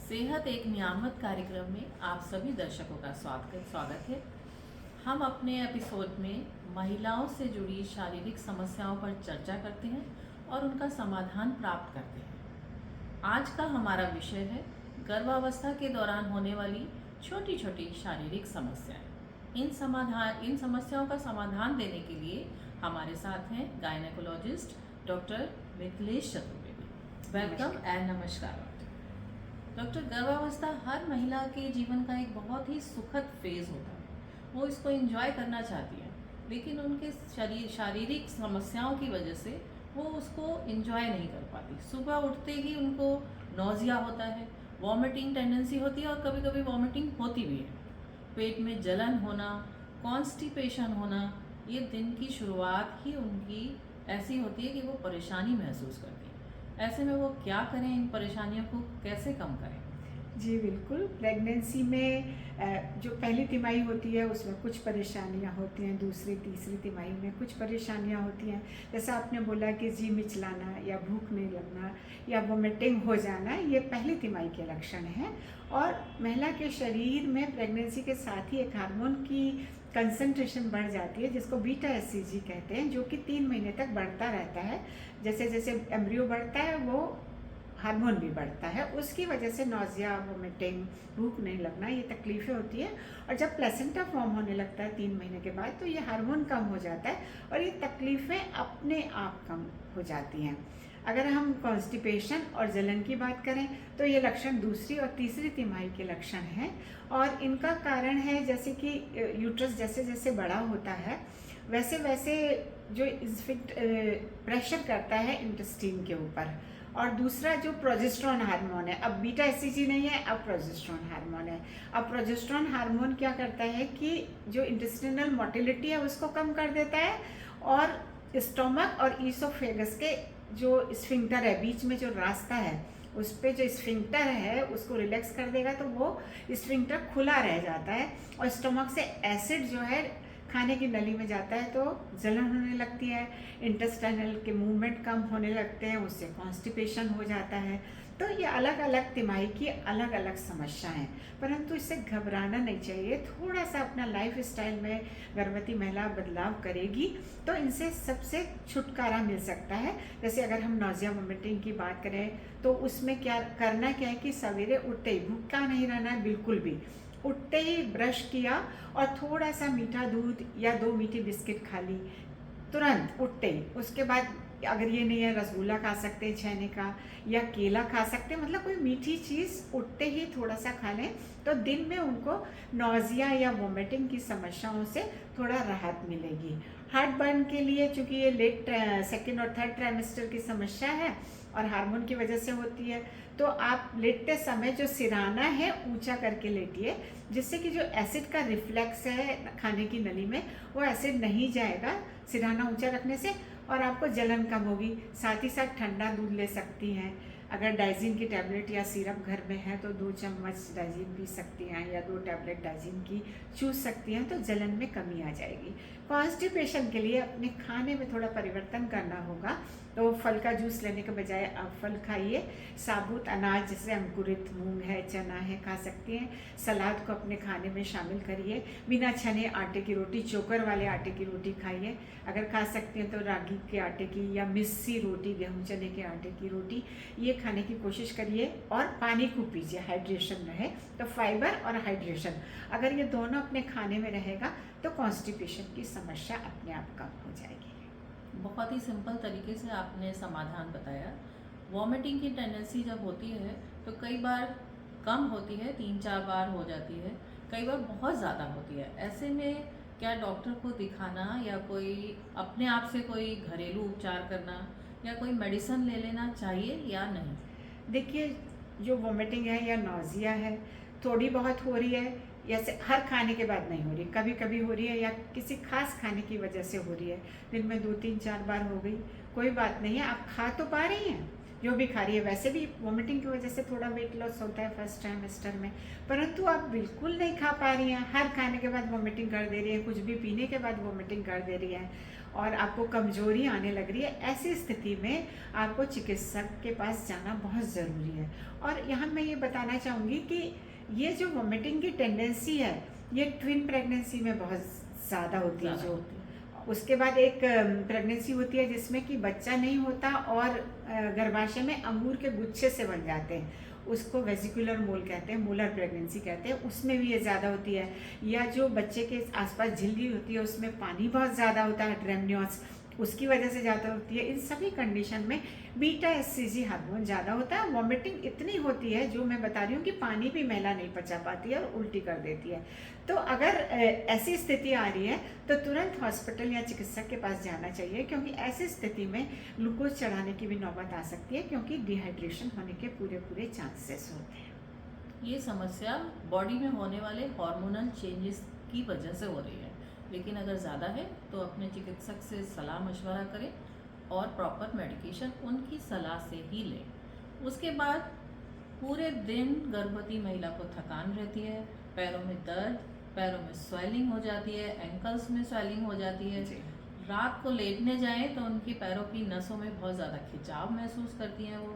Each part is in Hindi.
सेहत एक नियामत कार्यक्रम में आप सभी दर्शकों का स्वागत है। हम अपने एपिसोड में महिलाओं से जुड़ी शारीरिक समस्याओं पर चर्चा करते हैं और उनका समाधान प्राप्त करते हैं। आज का हमारा विषय है गर्भावस्था के दौरान होने वाली छोटी छोटी शारीरिक समस्याएं। इन समस्याओं का समाधान देने के लिए हमारे साथ हैं gynaecologist doctor Mithilesh Chaturvedi. Welcome and नमस्कार डॉक्टर। गर्भावस्था हर महिला के जीवन का एक बहुत ही सुखद फेज होता है। वो इसको एंजॉय करना चाहती है, लेकिन उनके शारीरिक समस्याओं की वजह से वो उसको एंजॉय नहीं कर पाती। सुबह उठते ही उनको नौजिया होता है, वॉमिटिंग टेंडेंसी होती है और कभी कभी वॉमिटिंग होती भी है। पेट में जलन होना, कॉन्स्टिपेशन होना, ये दिन की शुरुआत ही उनकी ऐसी होती है कि वो परेशानी महसूस करती है। ऐसे में वो क्या करें, इन परेशानियों को कैसे कम करें? जी बिल्कुल। प्रेगनेंसी में जो पहली तिमाही होती है उसमें कुछ परेशानियां होती हैं, दूसरी तीसरी तिमाही में कुछ परेशानियां होती हैं। जैसा आपने बोला कि जी मिचलाना या भूख नहीं लगना या वोमिटिंग हो जाना, ये पहली तिमाही के लक्षण हैं। और महिला के शरीर में प्रेगनेंसी के साथ ही एक हार्मोन की कंसंट्रेशन बढ़ जाती है जिसको बीटा एससीजी कहते हैं, जो कि 3 महीने तक बढ़ता रहता है। जैसे जैसे एम्ब्रियो बढ़ता है वो हार्मोन भी बढ़ता है। उसकी वजह से नौजिया, वोमिटिंग, भूख नहीं लगना, ये तकलीफ़ें होती हैं। और जब प्लेसेंटा फॉर्म होने लगता है 3 महीने के बाद, तो ये हार्मोन कम हो जाता है और ये तकलीफ़ें अपने आप कम हो जाती हैं। अगर हम कॉन्स्टिपेशन और जलन की बात करें तो ये लक्षण दूसरी और तीसरी तिमाही के लक्षण हैं। और इनका कारण है जैसे कि यूट्रस जैसे जैसे बड़ा होता है वैसे वैसे जो प्रेशर करता है इंटेस्टाइन के ऊपर। और दूसरा जो प्रोजेस्टेरॉन हार्मोन है, अब बीटा एससीजी नहीं है, अब प्रोजेस्टेरॉन हार्मोन है। अब प्रोजेस्टेरॉन हार्मोन क्या करता है कि जो इंटेस्टिनल मोटिलिटी है उसको कम कर देता है और स्टोमक और ईसोफेगस के जो स्फिंक्टर है, बीच में जो रास्ता है उस पर जो स्फिंक्टर है उसको रिलैक्स कर देगा, तो वो स्फिंक्टर खुला रह जाता है और स्टोमक से एसिड जो है खाने की नली में जाता है तो जलन होने लगती है, इंटेस्टाइनल के मूवमेंट कम होने लगते हैं, उससे कॉन्स्टिपेशन हो जाता है। तो ये अलग अलग तिमाही की अलग अलग समस्या हैं, परंतु इससे घबराना नहीं चाहिए। थोड़ा सा अपना लाइफ स्टाइल में गर्भवती महिला बदलाव करेगी तो इनसे सबसे छुटकारा मिल सकता है। जैसे अगर हम नौजिया वोमिटिंग की बात करें तो उसमें क्या करना क्या है कि सवेरे उठते ही भूखा नहीं रहना है, बिल्कुल भी। उठते ही ब्रश किया और थोड़ा सा मीठा दूध या 2 मीठी बिस्किट खा ली तुरंत उठते ही। उसके बाद अगर ये नहीं है, रसगुल्ला खा सकते हैं छेने का या केला खा सकते हैं, मतलब कोई मीठी चीज़ उठते ही थोड़ा सा खा लें तो दिन में उनको नौजिया या वोमिटिंग की समस्याओं से थोड़ा राहत मिलेगी। हार्ट बर्न के लिए चूँकि ये लेट सेकेंड और थर्ड ट्राइमेस्टर की समस्या है और हार्मोन की वजह से होती है, तो आप लेटते समय जो सिराना है ऊंचा करके लेटिए, जिससे कि जो एसिड का रिफ्लेक्स है खाने की नली में वो एसिड नहीं जाएगा सिराना ऊंचा रखने से और आपको जलन कम होगी। साथ ही साथ ठंडा दूध ले सकती हैं। अगर डाइजीन की टैबलेट या सिरप घर में है तो 2 चम्मच डाइजीन पी सकती हैं या 2 टैबलेट डाइजीन की चूस सकती हैं, तो जलन में कमी आ जाएगी। कॉन्स्टिपेशन के लिए अपने खाने में थोड़ा परिवर्तन करना होगा, तो फल का जूस लेने के बजाय आप फल खाइए। साबुत अनाज जैसे अंकुरित मूंग है, चना है, खा सकते हैं। सलाद को अपने खाने में शामिल करिए। बिना छने आटे की रोटी, चोकर वाले आटे की रोटी खाइए। अगर खा सकते हैं तो रागी के आटे की या मिस्सी रोटी, गेहूं चने के आटे की रोटी, ये खाने की कोशिश करिए। और पानी खूब पीजिए, हाइड्रेशन रहे। तो फाइबर और हाइड्रेशन अगर ये दोनों अपने खाने में रहेगा तो कॉन्स्टिपेशन की समस्या अपने आप कम हो जाएगी। बहुत ही सिंपल तरीके से आपने समाधान बताया। वॉमिटिंग की टेंडेंसी जब होती है तो कई बार कम होती है, 3-4 बार हो जाती है, कई बार बहुत ज़्यादा होती है। ऐसे में क्या डॉक्टर को दिखाना या कोई अपने आप से कोई घरेलू उपचार करना या कोई मेडिसिन ले लेना चाहिए या नहीं? देखिए, जो वोमिटिंग है या नौजिया है थोड़ी बहुत हो रही है, जैसे हर खाने के बाद नहीं हो रही, कभी कभी हो रही है या किसी खास खाने की वजह से हो रही है, दिन में 2-3-4 बार हो गई, कोई बात नहीं है, आप खा तो पा रही हैं, जो भी खा रही है। वैसे भी वॉमिटिंग की वजह से थोड़ा वेट लॉस होता है फर्स्ट ट्राइमेस्टर में, परंतु आप बिल्कुल नहीं खा पा रही हैं, हर खाने के बाद वॉमिटिंग कर दे रही है, कुछ भी पीने के बाद वॉमिटिंग कर दे रही है और आपको कमजोरी आने लग रही है, ऐसी स्थिति में आपको चिकित्सक के पास जाना बहुत ज़रूरी है। और यहाँ मैं ये बताना चाहूँगी कि ये जो वॉमिटिंग की टेंडेंसी है ये ट्विन प्रेगनेंसी में बहुत ज़्यादा होती है। जो उसके बाद एक प्रेगनेंसी होती है जिसमें कि बच्चा नहीं होता और गर्भाशय में अंगूर के गुच्छे से बन जाते हैं, उसको वेसिकुलर मोल कहते हैं, मोलर प्रेगनेंसी कहते हैं, उसमें भी ये ज़्यादा होती है। या जो बच्चे के आसपास झिल्ली होती है उसमें पानी बहुत ज़्यादा होता है, ड्रेमनियोस, उसकी वजह से ज़्यादा होती है। इन सभी कंडीशन में बीटा एससीजी हार्मोन ज़्यादा होता है। वॉमिटिंग इतनी होती है जो मैं बता रही हूँ कि पानी भी महिला नहीं पचा पाती है और उल्टी कर देती है। तो अगर ऐसी स्थिति आ रही है तो तुरंत हॉस्पिटल या चिकित्सक के पास जाना चाहिए, क्योंकि ऐसी स्थिति में ग्लूकोज चढ़ाने की भी नौबत आ सकती है, क्योंकि डिहाइड्रेशन होने के पूरे चांसेस होते हैं। ये समस्या बॉडी में होने वाले हार्मोनल चेंजेस की वजह से हो रही है, लेकिन अगर ज़्यादा है तो अपने चिकित्सक से सलाह मशवरा करें और प्रॉपर मेडिकेशन उनकी सलाह से ही लें। उसके बाद पूरे दिन गर्भवती महिला को थकान रहती है, पैरों में दर्द, पैरों में स्वेलिंग हो जाती है, एंकल्स में स्वेलिंग हो जाती है। रात को लेटने जाएं तो उनकी पैरों की नसों में बहुत ज़्यादा खिंचाव महसूस करती हैं वो।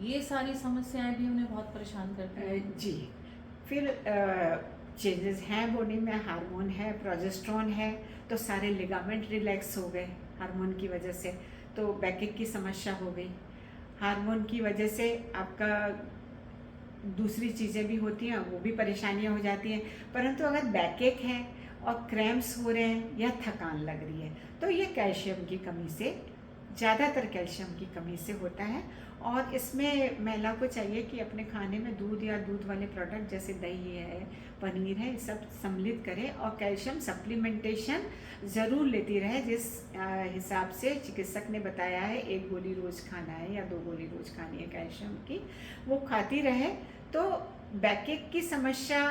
ये सारी समस्याएं भी उन्हें बहुत परेशान करती हैं। जी, फिर चेंजेस हैं बॉडी में, हार्मोन है, प्रोजेस्टेरोन है, तो सारे लिगामेंट रिलैक्स हो गए हार्मोन की वजह से, तो बैकएक की समस्या हो गई। हार्मोन की वजह से आपका दूसरी चीज़ें भी होती हैं, वो भी परेशानियां हो जाती हैं। परंतु अगर बैकएक है और क्रैम्प्स हो रहे हैं या थकान लग रही है तो ये कैल्शियम की कमी से, ज़्यादातर कैल्शियम की कमी से होता है। और इसमें महिला को चाहिए कि अपने खाने में दूध या दूध वाले प्रोडक्ट जैसे दही है, पनीर है, ये सब सम्मिलित करें और कैल्शियम सप्लीमेंटेशन ज़रूर लेती रहे। जिस हिसाब से चिकित्सक ने बताया है 1 गोली रोज़ खाना है या 2 गोली रोज़ खानी है कैल्शियम की, वो खाती रहे तो बैकएक की समस्या,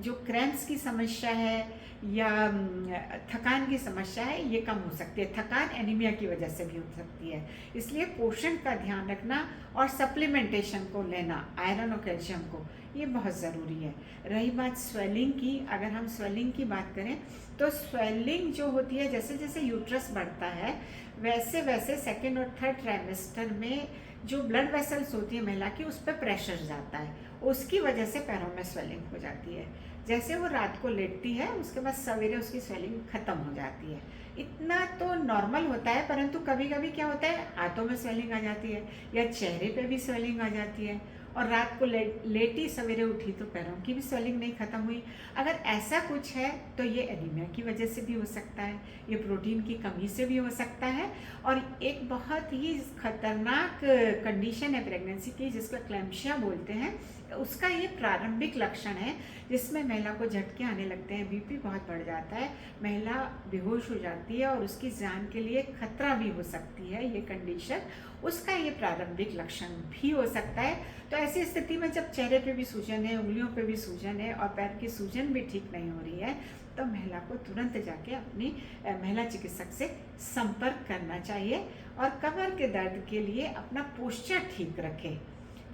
जो क्रैम्प्स की समस्या है या थकान की समस्या है, ये कम हो सकती है। थकान एनीमिया की वजह से भी हो सकती है, इसलिए पोषण का ध्यान रखना और सप्लीमेंटेशन को लेना, आयरन और कैल्शियम को, ये बहुत ज़रूरी है। रही बात स्वेलिंग की, अगर हम स्वेलिंग की बात करें तो स्वेलिंग जो होती है, जैसे जैसे यूट्रस बढ़ता है वैसे वैसे सेकेंड और थर्ड ट्राइमेस्टर में जो ब्लड वेसल्स होती है महिला की, उस पर प्रेशर जाता है, उसकी वजह से पैरों में स्वेलिंग हो जाती है। जैसे वो रात को लेटती है उसके बाद सवेरे उसकी स्वेलिंग ख़त्म हो जाती है। इतना तो नॉर्मल होता है, परंतु कभी कभी क्या होता है, हाथों में स्वेलिंग आ जाती है या चेहरे पे भी स्वेलिंग आ जाती है, और रात को लेटी सवेरे उठी तो पैरों की भी स्वेलिंग नहीं ख़त्म हुई। अगर ऐसा कुछ है तो ये एनीमिया की वजह से भी हो सकता है, ये प्रोटीन की कमी से भी हो सकता है। और एक बहुत ही खतरनाक कंडीशन है प्रेगनेंसी की, जिसको क्लैम्शिया बोलते हैं, उसका ये प्रारंभिक लक्षण है जिसमें महिला को झटके आने लगते हैं, बीपी बहुत बढ़ जाता है, महिला बेहोश हो जाती है और उसकी जान के लिए खतरा भी हो सकती है ये कंडीशन, उसका ये प्रारंभिक लक्षण भी हो सकता है। तो ऐसी स्थिति में जब चेहरे पे भी सूजन है, उंगलियों पे भी सूजन है और पैर की सूजन भी ठीक नहीं हो रही है, तो महिला को तुरंत जाके अपनी महिला चिकित्सक से संपर्क करना चाहिए और कमर के दर्द के लिए अपना पोस्चर ठीक रखें।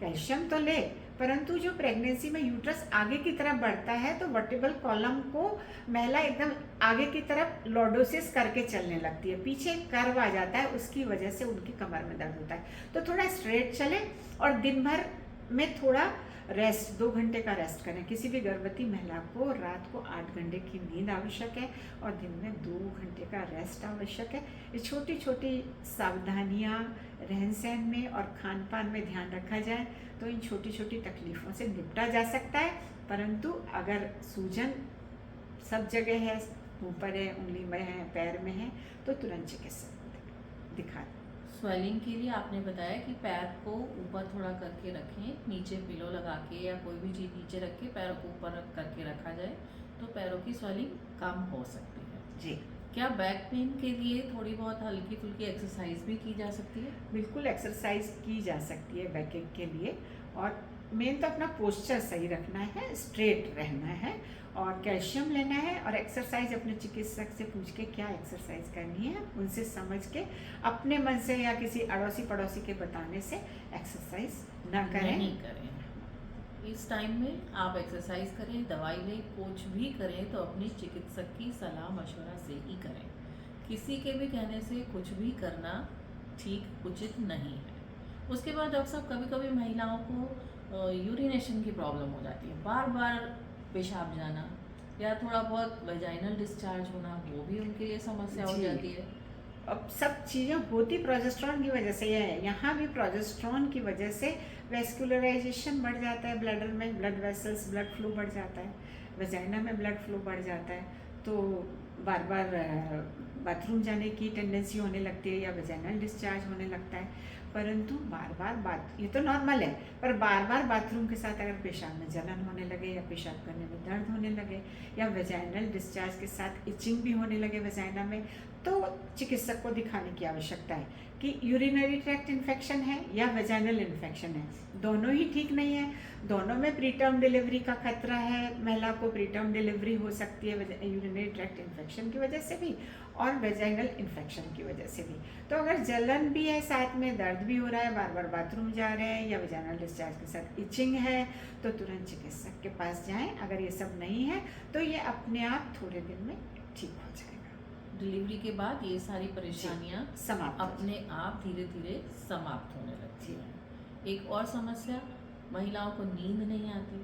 कैल्शियम तो ले, परंतु जो प्रेगनेंसी में यूट्रस आगे की तरफ बढ़ता है तो वर्टिबल कॉलम को महिला एकदम आगे की तरफ लॉर्डोसिस करके चलने लगती है, पीछे कर्व आ जाता है, उसकी वजह से उनकी कमर में दर्द होता है। तो थोड़ा स्ट्रेट चले और दिन भर में थोड़ा रेस्ट, 2 घंटे का रेस्ट करें। किसी भी गर्भवती महिला को रात को 8 घंटे की नींद आवश्यक है और दिन में 2 घंटे का रेस्ट आवश्यक है। ये छोटी छोटी सावधानियाँ रहन सहन में और खान पान में ध्यान रखा जाए तो इन छोटी छोटी तकलीफ़ों से निपटा जा सकता है। परंतु अगर सूजन सब जगह है, ऊपर है, उंगली में है, पैर में है, तो तुरंत चिकित्सक दिखा दें। स्वेलिंग के लिए आपने बताया कि पैर को ऊपर थोड़ा करके रखें, नीचे पिलो लगा के या कोई भी चीज़ नीचे रख के पैरों को ऊपर करके रखा जाए तो पैरों की स्वेलिंग कम हो सकती है। जी, क्या बैक पेन के लिए थोड़ी बहुत हल्की फुल्की एक्सरसाइज भी की जा सकती है? बिल्कुल एक्सरसाइज की जा सकती है बैकएक के लिए, और मेन तो अपना पोस्चर सही रखना है, स्ट्रेट रहना है और कैल्शियम लेना है और एक्सरसाइज अपने चिकित्सक से पूछ के क्या एक्सरसाइज करनी है, उनसे समझ के अपने मन से या किसी अड़ोसी पड़ोसी के बताने से एक्सरसाइज ना करें। नहीं करें। इस टाइम में आप एक्सरसाइज करें, दवाई लें, कुछ भी करें तो अपनी चिकित्सक की सलाह मशवरा से ही करें। किसी के भी कहने से कुछ भी करना ठीक उचित नहीं है। उसके बाद डॉक्टर साहब कभी कभी महिलाओं को यूरिनेशन की प्रॉब्लम हो जाती है, बार बार पेशाब जाना या थोड़ा बहुत वेजाइनल डिस्चार्ज होना, वो भी उनके लिए समस्या हो जी। जाती है। अब सब चीज़ें होती प्रोजेस्टेरॉन की वजह से है। यहाँ भी प्रोजेस्टेरॉन की वजह से वेस्कुलराइजेशन बढ़ जाता है, ब्लडर में ब्लड वेसल्स, ब्लड फ्लो बढ़ जाता है, वजाइना में ब्लड फ्लो बढ़ जाता है, तो बार बार बाथरूम जाने की टेंडेंसी होने लगती है या वजाइनल डिस्चार्ज होने लगता है। परंतु बार बार बात, ये तो नॉर्मल है, पर बार बार बाथरूम के साथ अगर पेशाब में जलन होने लगे या पेशाब करने में दर्द होने लगे या वजाइनल डिस्चार्ज के साथ इचिंग भी होने लगे वजाइना में, तो चिकित्सक को दिखाने की आवश्यकता है कि यूरिनरी ट्रैक्ट इन्फेक्शन है या वेजाइनल इन्फेक्शन है। दोनों ही ठीक नहीं है, दोनों में प्रीटर्म डिलीवरी का खतरा है, महिला को प्रीटर्म डिलीवरी हो सकती है यूरिनरी ट्रैक्ट इन्फेक्शन की वजह से भी और वेजाइनल इन्फेक्शन की वजह से भी। तो अगर जलन भी है, साथ में दर्द भी हो रहा है, बार बार बाथरूम जा रहे हैं या वेजाइनल डिस्चार्ज के साथ इचिंग है, तो तुरंत चिकित्सक के पास जाएं। अगर ये सब नहीं है तो ये अपने आप थोड़े दिन में ठीक हो जाएगा। डिलीवरी के बाद ये सारी परेशानियां समाप्त हो अपने आप धीरे धीरे समाप्त होने लगती है। एक और समस्या, महिलाओं को नींद नहीं आती,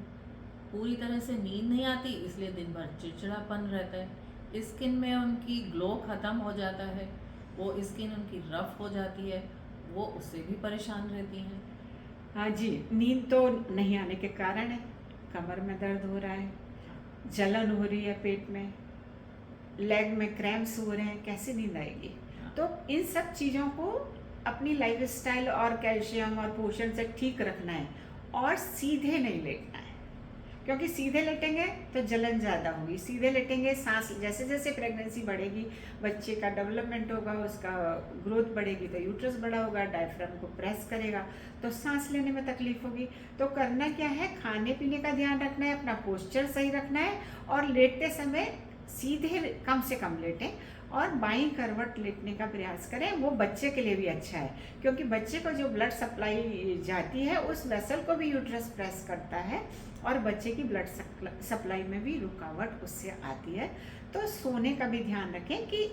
पूरी तरह से नींद नहीं आती, इसलिए दिन भर चिड़चिड़ापन रहता है, स्किन में उनकी ग्लो ख़त्म हो जाता है, वो स्किन उनकी रफ हो जाती है, वो उससे भी परेशान रहती हैं। हाँ जी, नींद तो नहीं आने के कारण है, कमर में दर्द हो रहा है, जलन हो रही है पेट में, लेग में क्रैम्प्स हो रहे हैं, कैसे नींद आएगी? तो इन सब चीज़ों को अपनी लाइफस्टाइल और कैल्शियम और पोषण से ठीक रखना है और सीधे नहीं लेटना है, क्योंकि सीधे लेटेंगे तो जलन ज़्यादा होगी। सीधे लेटेंगे, सांस जैसे जैसे प्रेगनेंसी बढ़ेगी, बच्चे का डेवलपमेंट होगा, उसका ग्रोथ बढ़ेगी तो यूट्रस बड़ा होगा, डायफ्राम को प्रेस करेगा तो सांस लेने में तकलीफ होगी। तो करना क्या है, खाने पीने का ध्यान रखना है, अपना पोस्चर सही रखना है और लेटते समय सीधे कम से कम लेटें और बाईं करवट लेटने का प्रयास करें। वो बच्चे के लिए भी अच्छा है, क्योंकि बच्चे को जो ब्लड सप्लाई जाती है उस वेसल को भी यूट्रस प्रेस करता है और बच्चे की ब्लड सप्लाई में भी रुकावट उससे आती है। तो सोने का भी ध्यान रखें कि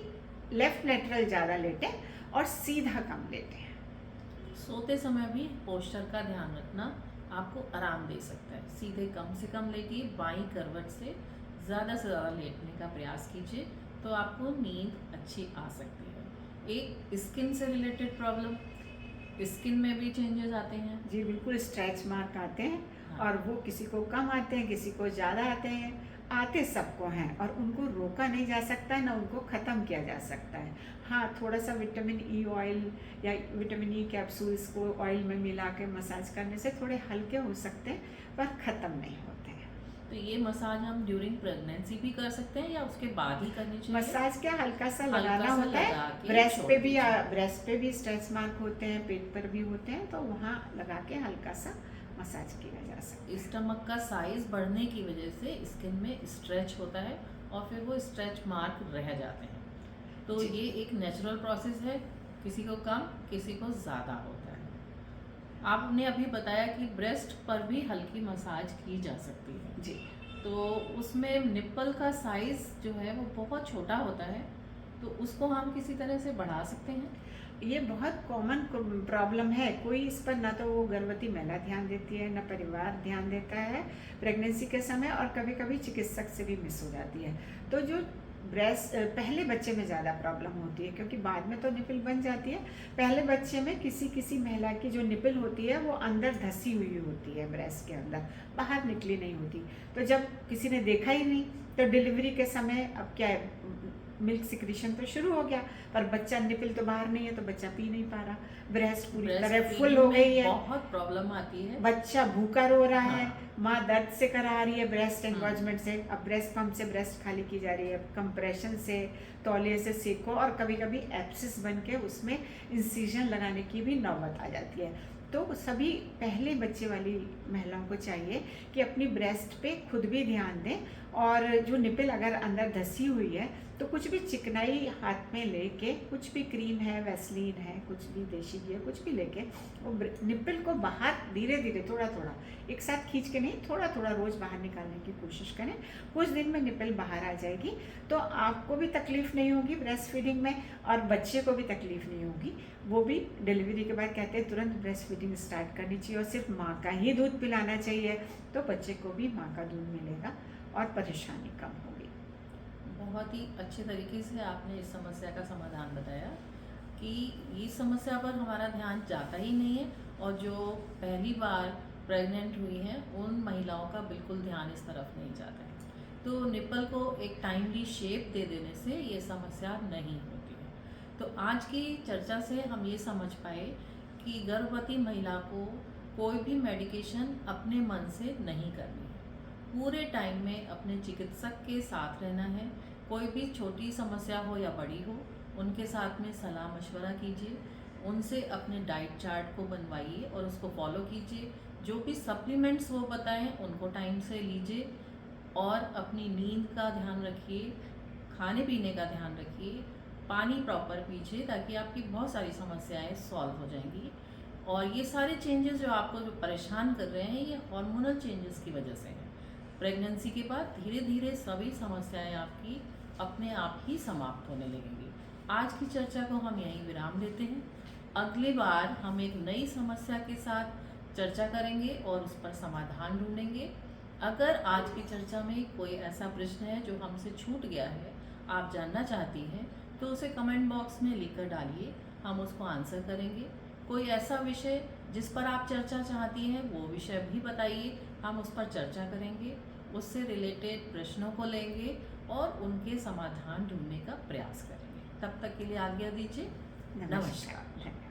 लेफ्ट लेटरल ज़्यादा लेटें और सीधा कम लेटें। सोते समय भी पोस्चर का ध्यान रखना आपको आराम दे सकता है। सीधे कम से कम लेटिए, बाईं करवट से ज़्यादा लेटने का प्रयास कीजिए तो आपको नींद अच्छी आ सकती है। एक स्किन से रिलेटेड प्रॉब्लम, स्किन में भी चेंजेस आते हैं। जी बिल्कुल, स्ट्रेच मार्क आते हैं। हाँ। और वो किसी को कम आते हैं, किसी को ज़्यादा आते हैं, आते सबको हैं और उनको रोका नहीं जा सकता है, ना उनको ख़त्म किया जा सकता है। हाँ, थोड़ा सा विटामिन ई ऑयल या विटामिन ई कैप्सूल्स को ऑयल में मिला के मसाज करने से थोड़े हल्के हो सकते हैं, पर ख़त्म नहीं होते हैं। तो ये मसाज हम ड्यूरिंग प्रेगनेंसी भी कर सकते हैं या उसके बाद ही करनी चाहिए? मसाज क्या, हल्का सा हल्का लगाना सा होता लगा है, के ब्रेस्ट छोड़ पे भी दीजिए। ब्रेस्ट पे भी स्ट्रेच मार्क होते हैं, पेट पर भी होते हैं, तो वहाँ लगा के हल्का सा मसाज किया जा सकता है। स्टमक का साइज बढ़ने की वजह से स्किन में स्ट्रेच होता है और फिर वो स्ट्रेच मार्क रह जाते हैं। तो जी। ये एक नेचुरल प्रोसेस है, किसी को कम किसी को ज़्यादा होता है। आपने अभी बताया कि ब्रेस्ट पर भी हल्की मसाज की जा सकती है। जी, तो उसमें निप्पल का साइज़ जो है वो बहुत छोटा होता है, तो उसको हम किसी तरह से बढ़ा सकते हैं? ये बहुत कॉमन प्रॉब्लम है। कोई इस पर ना तो वो गर्भवती महिला ध्यान देती है, ना परिवार ध्यान देता है प्रेगनेंसी के समय, और कभी कभी चिकित्सक से भी मिस हो जाती है। तो जो ब्रेस्ट पहले बच्चे में ज़्यादा प्रॉब्लम होती है, क्योंकि बाद में तो निपल बन जाती है। पहले बच्चे में किसी किसी महिला की जो निपल होती है वो अंदर धसी हुई होती है, ब्रेस्ट के अंदर बाहर निकली नहीं होती। तो जब किसी ने देखा ही नहीं तो डिलीवरी के समय अब क्या है, मिल्क सिक्रीशन तो शुरू हो गया, पर बच्चा निपल तो बाहर नहीं है, तो बच्चा पी नहीं पा रहा, ब्रेस्ट पूरी ब्रेस्ट तरह फुल फीडिंग हो में गई है, बहुत प्रॉब्लम आती है। बच्चा भूखा रो रहा है, हाँ। माँ दर्द से करा रही है ब्रेस्ट एंगॉजमेंट से, अब ब्रेस्ट पंप से ब्रेस्ट खाली की जा रही है, कंप्रेशन से, तौलिए से सेको, और कभी कभी एप्सिस बन के उसमें इंसिजन लगाने की भी नौबत आ जाती है। तो सभी पहले बच्चे वाली महिलाओं को चाहिए कि अपनी ब्रेस्ट पे खुद भी ध्यान दें, और जो निपल अगर अंदर धसी हुई है तो कुछ भी चिकनाई हाथ में लेके, कुछ भी क्रीम है, वैसलीन है, कुछ भी देशी घी है, कुछ भी लेके वो निपल को बाहर धीरे धीरे थोड़ा थोड़ा, एक साथ खींच के नहीं, थोड़ा थोड़ा रोज़ बाहर निकालने की कोशिश करें। कुछ दिन में निपल बाहर आ जाएगी तो आपको भी तकलीफ़ नहीं होगी ब्रेस्ट फीडिंग में, और बच्चे को भी तकलीफ़ नहीं होगी। वो भी डिलीवरी के बाद कहते हैं तुरंत ब्रेस्ट फीडिंग स्टार्ट करनी चाहिए, और सिर्फ माँ का ही दूध पिलाना चाहिए, तो बच्चे को भी माँ का दूध मिलेगा और परेशानी कम होगी। बहुत ही अच्छे तरीके से आपने इस समस्या का समाधान बताया कि इस समस्या पर हमारा ध्यान जाता ही नहीं है, और जो पहली बार प्रेग्नेंट हुई हैं उन महिलाओं का बिल्कुल ध्यान इस तरफ नहीं जाता है। तो निपल को एक टाइमली शेप दे देने से ये समस्या नहीं होती है। तो आज की चर्चा से हम ये समझ पाए कि गर्भवती महिला को कोई भी मेडिकेशन अपने मन से नहीं करनी है। पूरे टाइम में अपने चिकित्सक के साथ रहना है। कोई भी छोटी समस्या हो या बड़ी हो, उनके साथ में सलाह मशवरा कीजिए, उनसे अपने डाइट चार्ट को बनवाइए और उसको फॉलो कीजिए। जो भी सप्लीमेंट्स वो बताएं उनको टाइम से लीजिए, और अपनी नींद का ध्यान रखिए, खाने पीने का ध्यान रखिए, पानी प्रॉपर पीजिए, ताकि आपकी बहुत सारी समस्याएं सॉल्व हो जाएंगी। और ये सारे चेंजेस जो आपको जो परेशान कर रहे हैं, ये हार्मोनल चेंजेस की वजह से हैं। प्रेगनेंसी के बाद धीरे धीरे सभी समस्याएं आपकी अपने आप ही समाप्त होने लगेंगी। आज की चर्चा को हम यहीं विराम देते हैं। अगली बार हम एक नई समस्या के साथ चर्चा करेंगे और उस पर समाधान ढूंढेंगे। अगर आज की चर्चा में कोई ऐसा प्रश्न है जो हमसे छूट गया है, आप जानना चाहती हैं, तो उसे कमेंट बॉक्स में लिखकर डालिए, हम उसको आंसर करेंगे। कोई ऐसा विषय जिस पर आप चर्चा चाहती हैं वो विषय भी बताइए, हम उस पर चर्चा करेंगे, उससे रिलेटेड प्रश्नों को लेंगे और उनके समाधान ढूंढने का प्रयास करेंगे। तब तक के लिए आज्ञा दीजिए। नमस्कार।